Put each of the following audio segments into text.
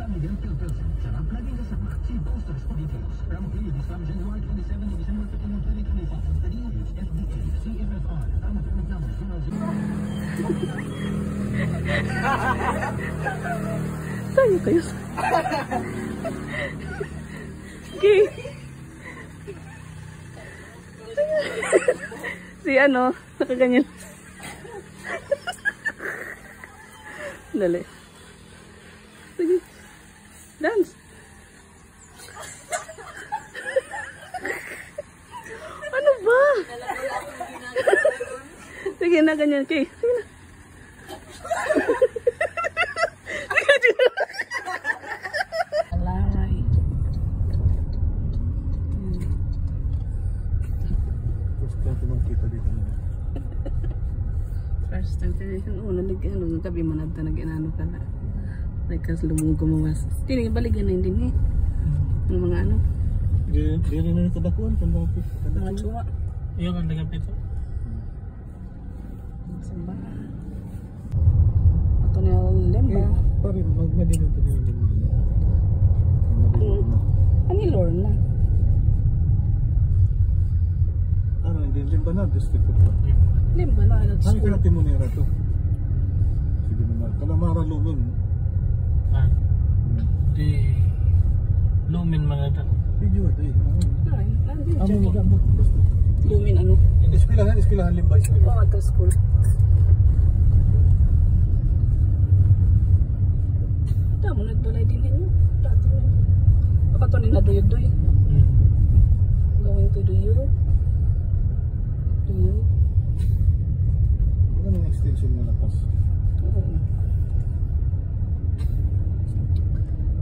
Miguel Pilsen. Sarap laging kasama si Boasters for details. From Philly, from January 27 to December 31, 2025. Padinis, FDA, CFFR. Tama permit number 00. Tayo kayo. Okay. Si ano, nakaganyan. Dali. Sige. Dance. Ano ba? Sige na, ganyan. Okay. Sige na. Alay. First time ko makita dito na. First time ko nagtabi mo na ito, nag-inano ka na. Nagkas lumong gumawas. Tinig, baligan na yun din eh. Yung mga ano. Di rin na ito dakuan. Mga tsuwa. Yung ang nagapit ito. Samba. Ito na yung lemba. Parin, magmadin ito na yung lemba. Ano yung Lorna? Ano, hindi lemba na. District ko pa. Lemba na. Ano Ano ka natin mo nira ito? Sige naman. Kalamara lumin. Di lumin mga ito. Video ito eh. Ay, nandun Ano dyan. mo gamo? Lumin ano? Ispilahan limba. Oo, ito school. Tama, nagbalay din yun. Dati yun. Baka ito nila duyod-duy. Going to Duyod. Duyod. Ano yung extension na lakas? Oo.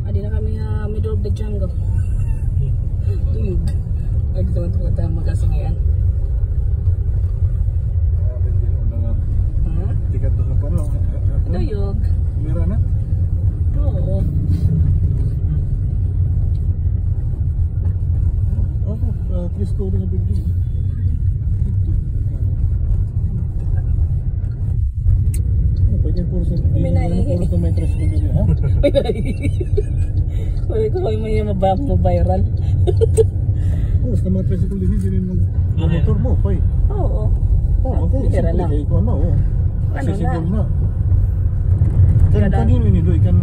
Adi na kami middle of the jungle. Duyod. Ay, dito naman ito magkasangayan. Ha? Tikat doon na pala. Duyog. Mira na? Oo. Ako, 3-story na building. Pwede puro sa metros na building, ha? Pwede ko kayo may mabiral. Sa mga tricycle din, hindi rin motor mo, pay. Oo. Ako, Pira lang. simple, ikaw na, oh. Ano Accessible na? na. Kanino ini do, ikan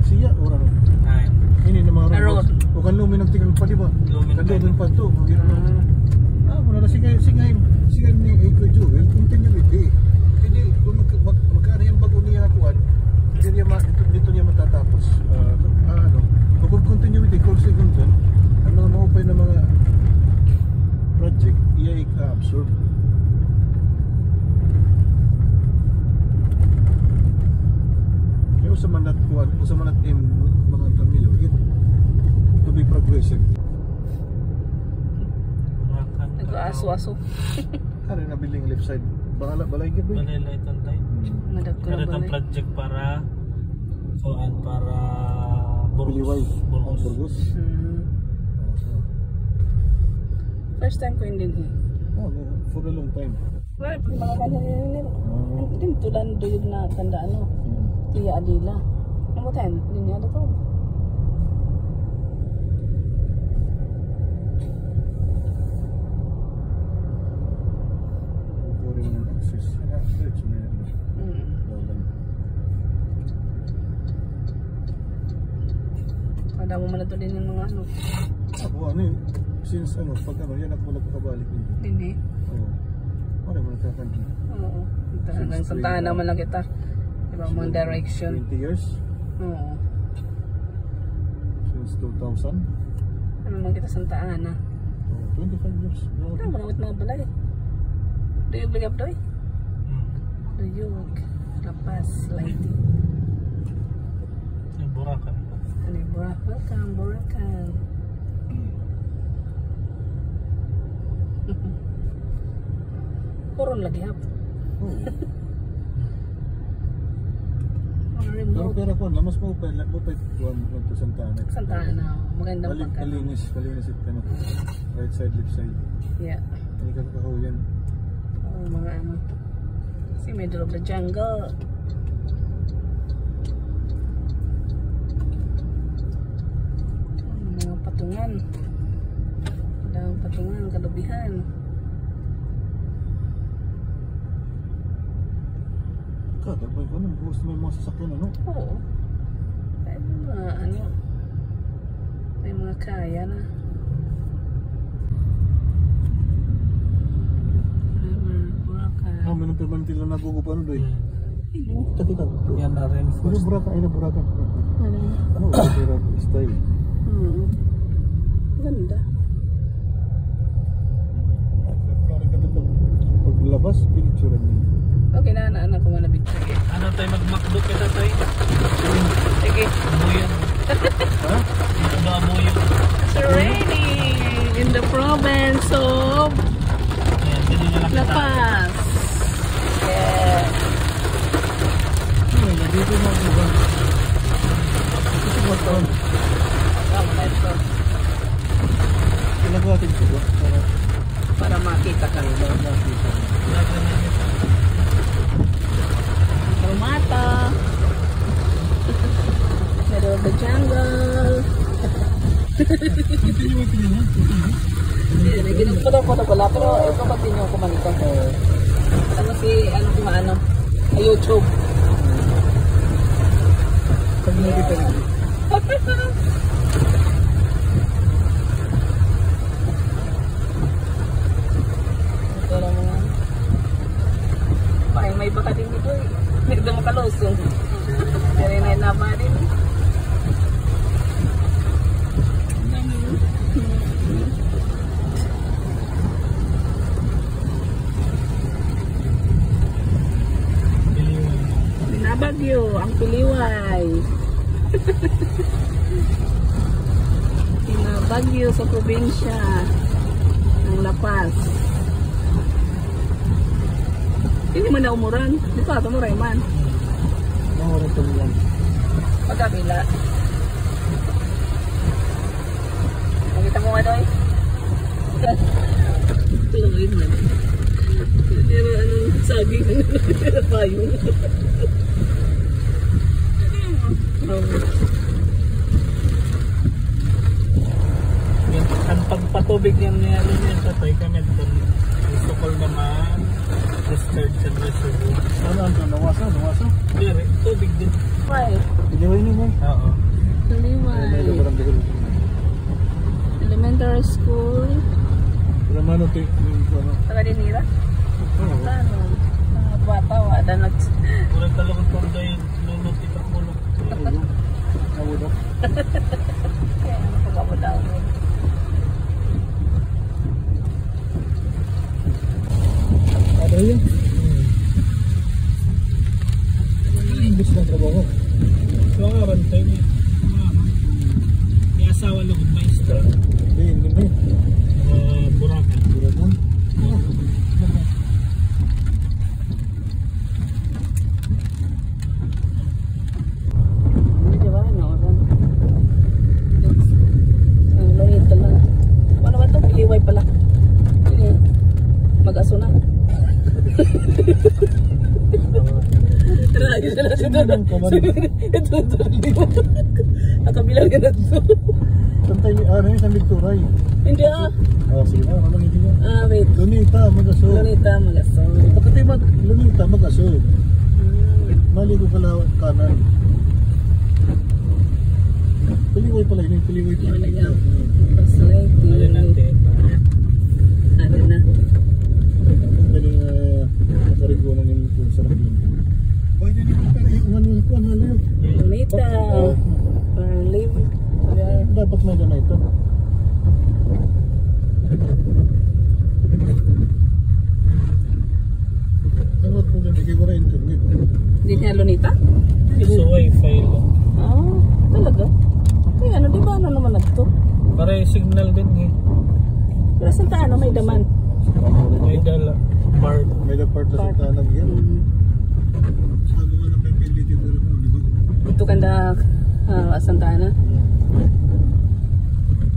siya, or ano? Ay. Ini na mga Road. O kan lumin nagtikang pa, di ba? Lumin pa. Kan pa to. Muna na singayin ni Iko Jewel, continuity. Hindi, kung magkano yung bago niya nakuhan, dito niya matatapos. Ano, kung continuity, course second doon, ang mga maupay na mga project, iya i-absorb. Kaya sa manat aim mga tamilo, to be progressive. Nag-aso-aso. Ano yung nabiling left side? Balay ka ba? Balay itong tayo. Madagko Pero na itong balay. project para Biliway. Burgos. Burgos. First time ko hindi eh. Oh, for a long time. Wala, mga ganyan nila. Hindi tulan doon na tanda ano. Tiya Adila. Ang mo tayo, hindi niya to. Puri mo ng access. Search mo yan. Kada mo man na to din yung mga ano. Ako ano eh. Since ano, pag ano, yan ako nagkakabalik dito. Hindi. Oo. Ano mo nagkakabalik? Oo. Hanggang santahan naman lang kita. Diba mga direction. 20 years? Oo. Since 2000? Ano naman kita santaan na. 25 years. Ano mo nawit mga balay. Duyog ligap doy. Duyog. Lapas. Lighting. Yung Burakan. Ano yung Burakan? Burakan. Puron lagi hap. Mga remote. Pero ako, lamas mo pa kuwan to Santana. Santahan na. Magandang pagka. Kalinis it ano. Right side, left side. Yeah. Hindi ka kakahuyan. Mga ano. Kasi middle of the jungle. gabihan. Kadabay ko nang gusto may mga sasakyan ano? Oo. Kahit mga ano, may mga kaya na. Ah, may nang permanente lang nagugup ano doy? Kita. Yan na rin. Ano Burakan? Ay na Burakan. Ano? Ano opera style? Ganda. Paglabas, picture niya. Okay na, anak ko manabig. Sige. Ano tayo mag-McDo kita tayo? Sige. Amuyan. Ha? Dito ba amuyan? It's raining in the province of Ayan, dito na lang La kita. Paz. Yeah. Ay, dito na ako ba? Ito ba ito? Tama na ito. Ginagawa natin ito ba? Para makita ka. Nakita. Mata. Middle of the jungle. Continue mo ito niya? Hindi, ginagawa ko na wala. Pero ito continue ko man ito. Ano si, ano kung ano? YouTube. Continue kita rin. Ito lang mga. Parang may baka din dito eh. Hindi mo kalusong. Pero na inaba din. Binabagyo ang Piliway. Binabagyo sa probinsya ng La Paz. Hindi man na umuran. Di pa ito muray man. Mga ito niyan. Pagkabila. Nakita mo nga doy? Tulungin man. Pero anong saging na payong. Yan, ang pagpatubig yan niya niya sa tayo kami. Ang sukol naman. Discharge and reservoir. Ano ang nawasa? Nawasa? Hindi, tubig din. Why? Iniway niyo mo. Oo. Ay, ito parang dito. Elementary school. Wala man ito ano. Sa Kalinira? Oo. Ano? Mga bata, wala nag... Kurang talong kung tayo luluti ka mulok. Nawod ako. Kaya ano pagkabulaw mo? Ano yun? Imbis na trabaho. So nga rin tayo niya. May asawa lugod maestro. Hindi. Burakan. Burakan? Di ba? Ano? Lorita lang. Ano ba ito? Piliway pala. Mag-aso na. Try sila sa ito. Nakabilang ka na ito. Santay ni ano yun? San Victoray. Hindi ah. Sige. Ano lang hindi mo? Wait. Lunita, mag-aso. Lorita, mag-aso. Pagkatay ba, Lunita, mag-aso. Mali ko kalawan kanan. Piliway pala yun. Piliway pala Yan na yun. yan. Facility. Ano natin? Ano na. Galing nakarigunan yung kung sarap yun. Pwede nyo pero yung ano yung kung ano yun. Lorita. For live. Dapat may na ito. Dapat kung nabigay ko na internet. Hindi niya Lunita? Iso wifi lang. Talaga? Kaya ano, di ba ano naman na ito? Para yung signal din eh. Pero sa taano may daman. May dala. Bar. May na part na sa tanag yan. Sabi ko na may PLDT doon mo, di ba? Ito kanda Santa Ana.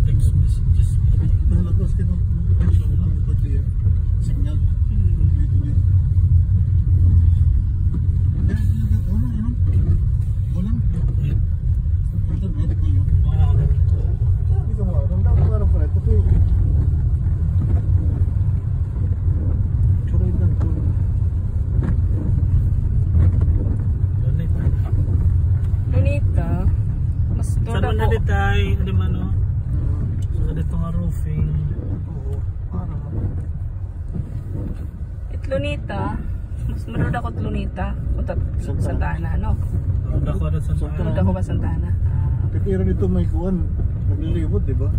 Text messages. Nalagos ka nung pati yan. Signal. Walang. Internet ko yun. Sabi ko mga, ang dapat parang pala ito. Saan mo na ditay? Di man no? Hmm. Sa dito nga roofing. Oo. Para. Itlunita. Mas marunod ako Itlunita. Punta Santa Ana, no? Road ako na sa Marunod ako ba Santa Ana? Pero dito may kuwan. Naglilibot, di ba?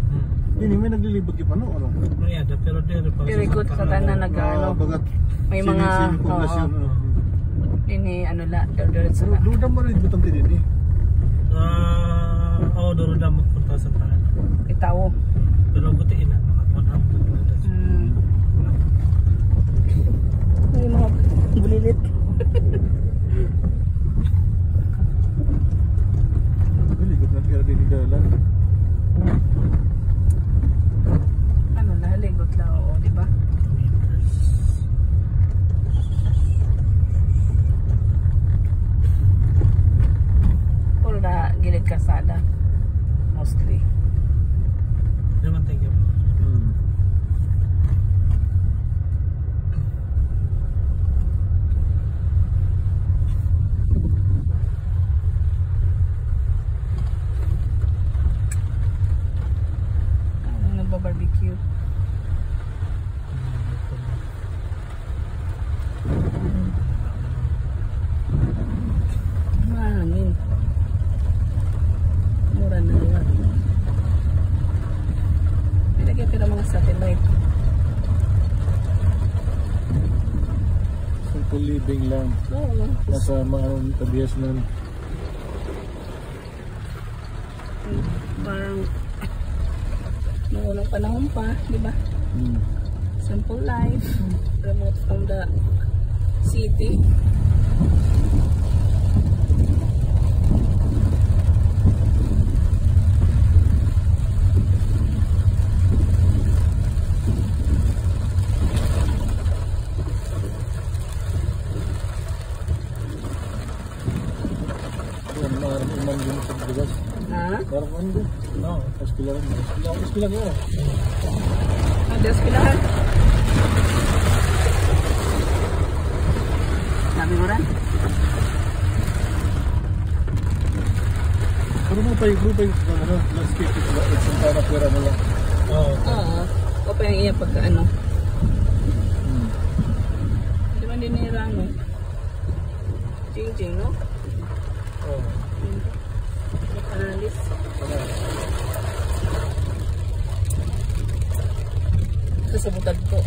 Hindi, may naglilibot yung ano, ano? May ada, pero dito pa. Very good sa tanan nag-ano. Bagat. May mga, poblasyon. Ini ano la, diretso na. Luda mo rin butang tinini. Oo, doon na magpunta sa tanan. Itaw. Pero butiin na, mga 100 meters. May mga bulilit. Naglilibot na kaya din dalan. Ano na, ligot lang, oo, di ba? Meters. Puro na gilid kasada. Mostly. Naman, thank you. Barbecue. Mahangin. Mura na yan. Pinagyan pero mga satellite. Simple living lang. Oo. Nasa mga tabias na. Parang walang panahon pa, di ba? Simple life. Remote from the city. Iman din sa bigas. Ha? Parang ano din? No, paskilan. Paskilan yun. Adas kilahan. Sabi mo rin? Pero mo pa yung ano, landscape ito. Isang para pera nila. Oo. Oo. O pa yung iya pagka ano. Di ba dinira no? Ching-ching no? Oo. Analis. Ito sa butag ko.